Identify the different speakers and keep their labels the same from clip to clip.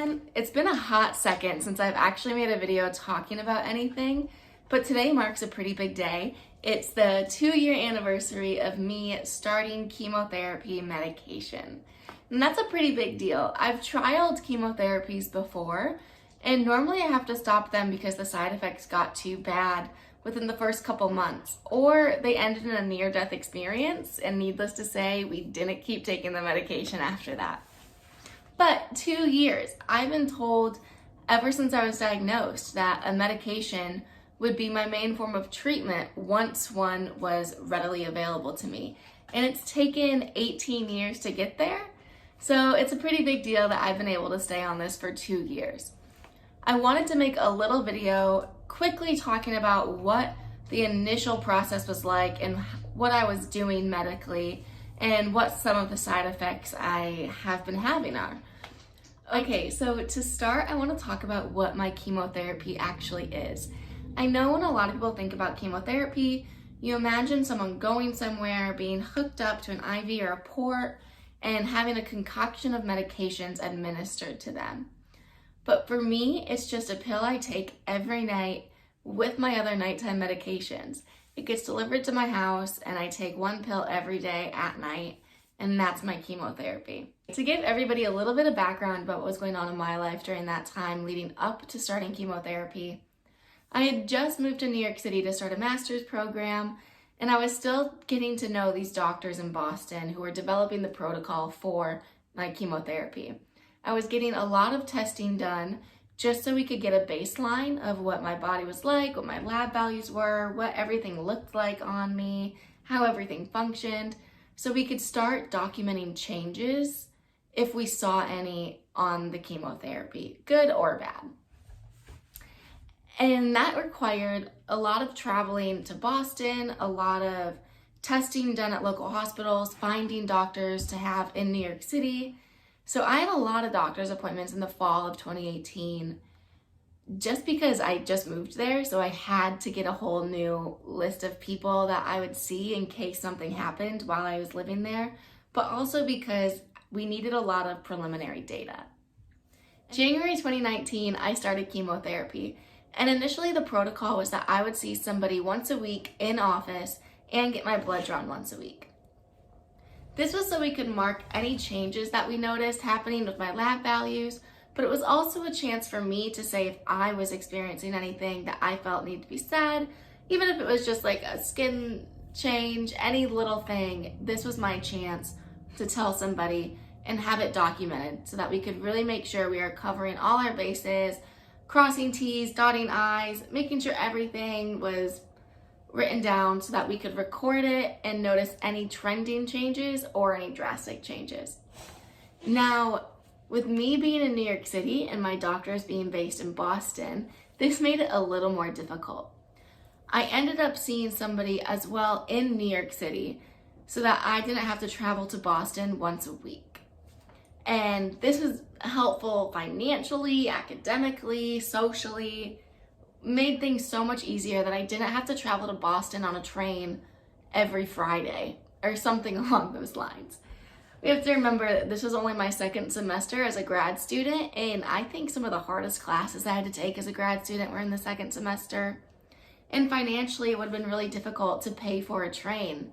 Speaker 1: everyone. It's been a hot second since I've actually made a video talking about anything, but today marks a pretty big day. It's the 2-year anniversary of me starting chemotherapy medication. And that's a pretty big deal. I've trialed chemotherapies before, and normally I have to stop them because the side effects got too bad within the first couple months, or they ended in a near-death experience, and needless to say, we didn't keep taking the medication after that. But 2 years, I've been told ever since I was diagnosed that a medication would be my main form of treatment once one was readily available to me. And it's taken 18 years to get there. So it's a pretty big deal that I've been able to stay on this for 2 years. I wanted to make a little video quickly talking about what the initial process was like and what I was doing medically and what some of the side effects I have been having are. Okay, so to start, I want to talk about what my chemotherapy actually is. I know when a lot of people think about chemotherapy, you imagine someone going somewhere, being hooked up to an IV or a port, and having a concoction of medications administered to them. But for me, it's just a pill I take every night with my other nighttime medications. It gets delivered to my house and I take one pill every day at night, and that's my chemotherapy. To give everybody a little bit of background about what was going on in my life during that time leading up to starting chemotherapy, I had just moved to New York City to start a master's program, and I was still getting to know these doctors in Boston who were developing the protocol for my chemotherapy. I was getting a lot of testing done just so we could get a baseline of what my body was like, what my lab values were, what everything looked like on me, how everything functioned, so we could start documenting changes if we saw any on the chemotherapy, good or bad. And that required a lot of traveling to Boston, a lot of testing done at local hospitals, finding doctors to have in New York City. So I had a lot of doctor's appointments in the fall of 2018 just because I just moved there. So I had to get a whole new list of people that I would see in case something happened while I was living there, but also because we needed a lot of preliminary data. January 2019, I started chemotherapy. And initially the protocol was that I would see somebody once a week in office and get my blood drawn once a week. This was so we could mark any changes that we noticed happening with my lab values, but it was also a chance for me to say if I was experiencing anything that I felt needed to be said, even if it was just like a skin change, any little thing. This was my chance to tell somebody and have it documented so that we could really make sure we are covering all our bases, crossing T's, dotting I's, making sure everything was written down so that we could record it and notice any trending changes or any drastic changes. Now, with me being in New York City and my doctors being based in Boston, this made it a little more difficult. I ended up seeing somebody as well in New York City so that I didn't have to travel to Boston once a week. And this was helpful financially, academically, socially, made things so much easier that I didn't have to travel to Boston on a train every Friday or something along those lines. We have to remember that this was only my second semester as a grad student, and I think some of the hardest classes I had to take as a grad student were in the second semester. And financially, it would have been really difficult to pay for a train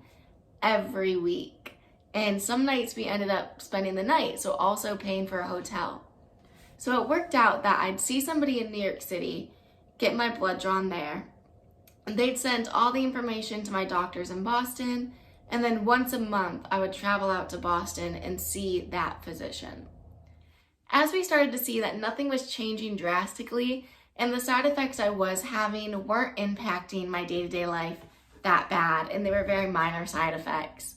Speaker 1: every week. And some nights we ended up spending the night, so also paying for a hotel. So it worked out that I'd see somebody in New York City, get my blood drawn there, and they'd send all the information to my doctors in Boston, and then once a month I would travel out to Boston and see that physician. As we started to see that nothing was changing drastically, and the side effects I was having weren't impacting my day-to-day life that bad, and they were very minor side effects,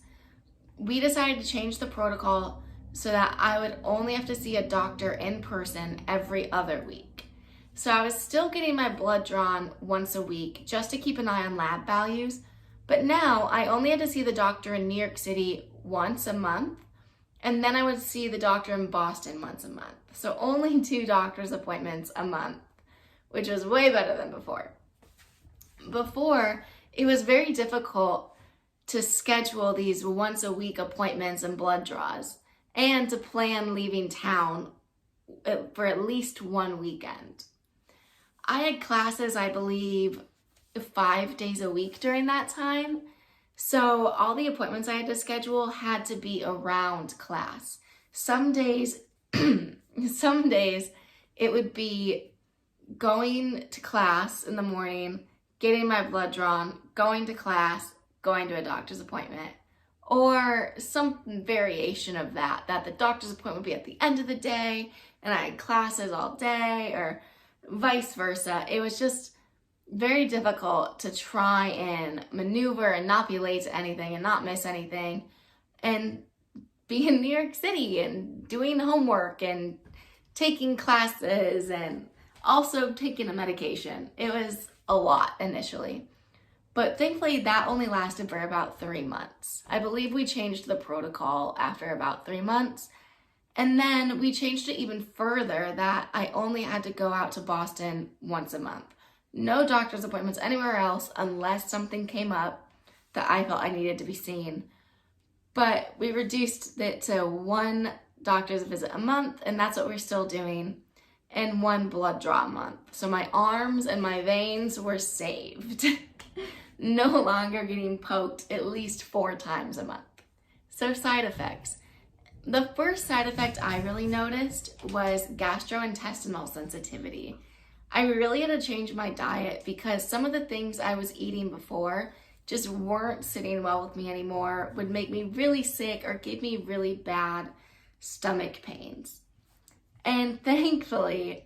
Speaker 1: we decided to change the protocol so that I would only have to see a doctor in person every other week. So I was still getting my blood drawn once a week just to keep an eye on lab values, but now I only had to see the doctor in New York City once a month, and then I would see the doctor in Boston once a month. So only 2 doctor's appointments a month, which was way better than before. Before, it was very difficult to schedule these once a week appointments and blood draws, and to plan leaving town for at least one weekend. I had classes, I believe, 5 days a week during that time. So all the appointments I had to schedule had to be around class. Some days, some days it would be going to class in the morning, getting my blood drawn, going to class, going to a doctor's appointment, or some variation of that the doctor's appointment would be at the end of the day and I had classes all day, or vice versa. It was just very difficult to try and maneuver and not be late to anything and not miss anything and be in New York City and doing homework and taking classes and also taking a medication. It was a lot initially, but thankfully that only lasted for about 3 months. I believe we changed the protocol after about 3 months, and then we changed it even further that I only had to go out to Boston once a month. No doctor's appointments anywhere else unless something came up that I felt I needed to be seen. But we reduced it to 1 doctor's visit a month, and that's what we're still doing, and 1 blood draw a month. So my arms and my veins were saved. No longer getting poked at least 4 times a month. So side effects. The first side effect I really noticed was gastrointestinal sensitivity. I really had to change my diet because some of the things I was eating before just weren't sitting well with me anymore, would make me really sick or give me really bad stomach pains. And thankfully,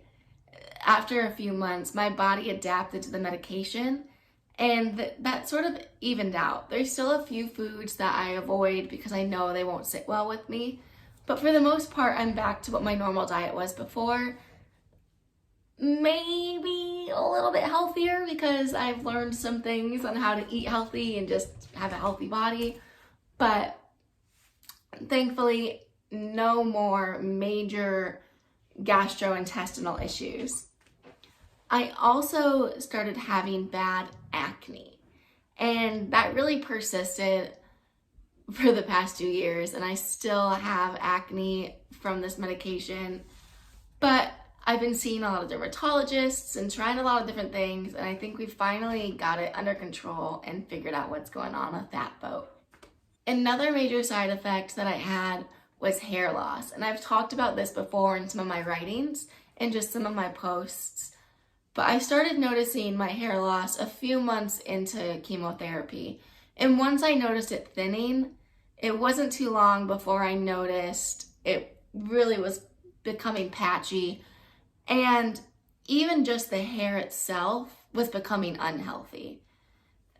Speaker 1: after a few months, my body adapted to the medication, and that sort of evened out. There's still a few foods that I avoid because I know they won't sit well with me, but for the most part, I'm back to what my normal diet was before. Maybe a little bit healthier because I've learned some things on how to eat healthy and just have a healthy body, but thankfully, no more major gastrointestinal issues. I also started having bad acne, and that really persisted for the past 2 years, and I still have acne from this medication, but I've been seeing a lot of dermatologists and trying a lot of different things, and I think we finally got it under control and figured out what's going on with that boat. Another major side effect that I had was hair loss, and I've talked about this before in some of my writings and just some of my posts, but I started noticing my hair loss a few months into chemotherapy, and once I noticed it thinning, it wasn't too long before I noticed it really was becoming patchy, and even just the hair itself was becoming unhealthy.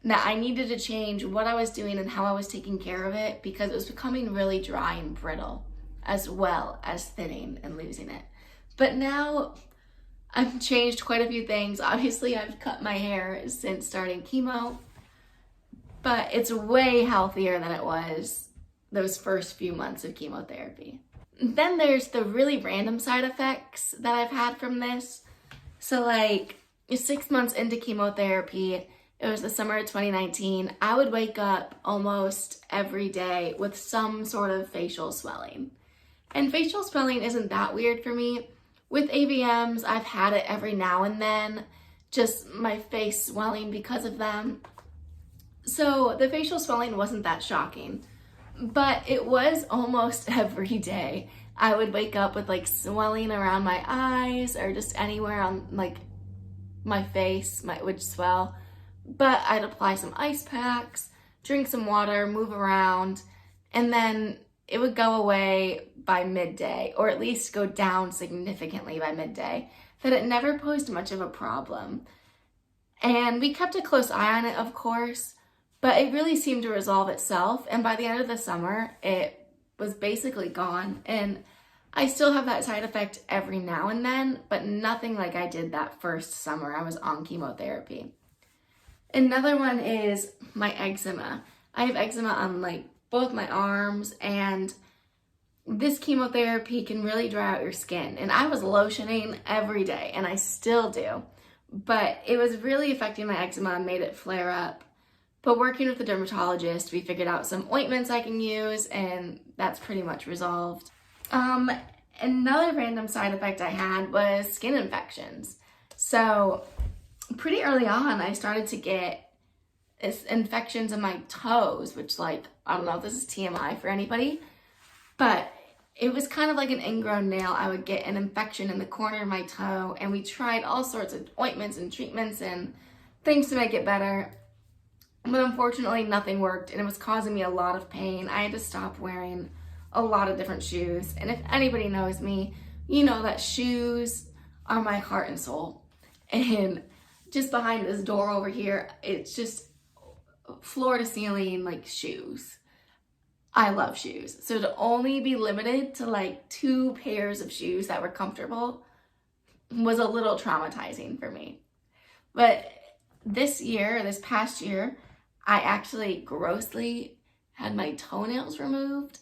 Speaker 1: Now I needed to change what I was doing and how I was taking care of it because it was becoming really dry and brittle, as well as thinning and losing it. But now I've changed quite a few things. Obviously, I've cut my hair since starting chemo, but it's way healthier than it was those first few months of chemotherapy. Then there's the really random side effects that I've had from this. So like 6 months into chemotherapy, it was the summer of 2019, I would wake up almost every day with some sort of facial swelling. And facial swelling isn't that weird for me. With AVMs, I've had it every now and then, just my face swelling because of them. So the facial swelling wasn't that shocking, but it was almost every day. I would wake up with like swelling around my eyes or just anywhere on like my face would swell. But I'd apply some ice packs, drink some water, move around, and then it would go away by midday, or at least go down significantly by midday, that it never posed much of a problem. And we kept a close eye on it, of course, but it really seemed to resolve itself, and by the end of the summer, it was basically gone, and I still have that side effect every now and then, but nothing like I did that first summer I was on chemotherapy. Another one is my eczema. I have eczema on like both my arms, and this chemotherapy can really dry out your skin. And I was lotioning every day, and I still do, but it was really affecting my eczema and made it flare up. But working with the dermatologist, we figured out some ointments I can use, and that's pretty much resolved. Another random side effect I had was skin infections. So pretty early on, I started to get infections in my toes, which, like, I don't know if this is TMI for anybody, but it was kind of like an ingrown nail. I would get an infection in the corner of my toe, and we tried all sorts of ointments and treatments and things to make it better. But unfortunately, nothing worked, and it was causing me a lot of pain. I had to stop wearing a lot of different shoes. And if anybody knows me, you know that shoes are my heart and soul. And just behind this door over here, it's just floor to ceiling, like, shoes. I love shoes. So to only be limited to like 2 pairs of shoes that were comfortable was a little traumatizing for me. But this past year, I actually grossly had my toenails removed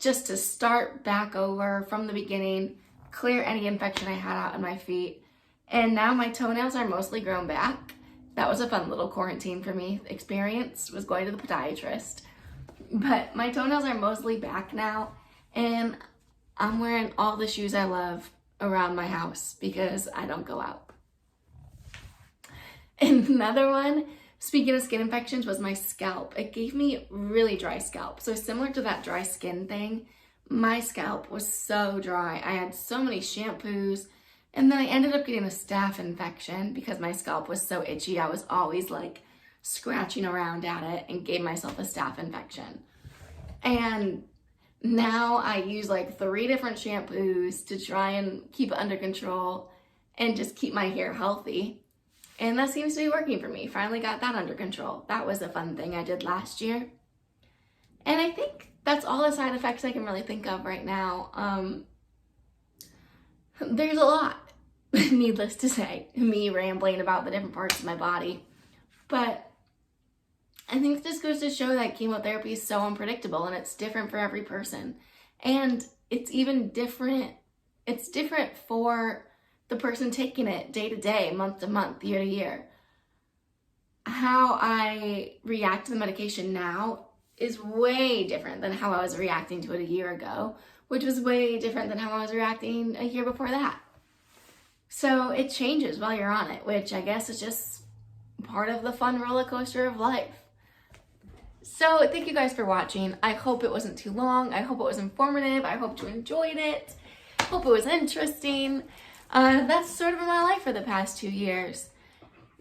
Speaker 1: just to start back over from the beginning, clear any infection I had out in my feet. And now my toenails are mostly grown back. That was a fun little quarantine for me experience, was going to the podiatrist. But my toenails are mostly back now, and I'm wearing all the shoes I love around my house because I don't go out. And another one, speaking of skin infections, was my scalp. It gave me really dry scalp. So similar to that dry skin thing, my scalp was so dry. I had so many shampoos, and then I ended up getting a staph infection because my scalp was so itchy. I was always like scratching around at it and gave myself a staph infection. And now I use like 3 different shampoos to try and keep it under control and just keep my hair healthy. And that seems to be working for me. Finally got that under control. That was a fun thing I did last year. And I think that's all the side effects I can really think of right now. There's a lot, needless to say, me rambling about the different parts of my body. But I think this goes to show that chemotherapy is so unpredictable, and it's different for every person. And it's even different. It's different for the person taking it day to day, month to month, year to year. How I react to the medication now is way different than how I was reacting to it a year ago, which was way different than how I was reacting a year before that. So it changes while you're on it, which I guess is just part of the fun roller coaster of life. So thank you guys for watching. I hope it wasn't too long. I hope it was informative. I hope you enjoyed it. Hope it was interesting. That's sort of been my life for the past 2 years.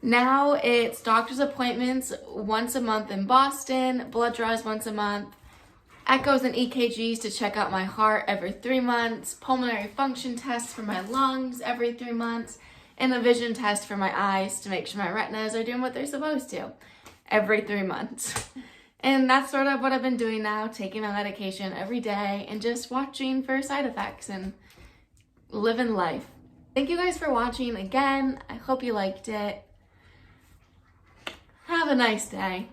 Speaker 1: Now it's doctor's appointments once a month in Boston, blood draws once a month, echoes and EKGs to check out my heart every 3 months, pulmonary function tests for my lungs every 3 months, and a vision test for my eyes to make sure my retinas are doing what they're supposed to every 3 months. And that's sort of what I've been doing now, taking my medication every day and just watching for side effects and living life. Thank you guys for watching again. I hope you liked it. Have a nice day.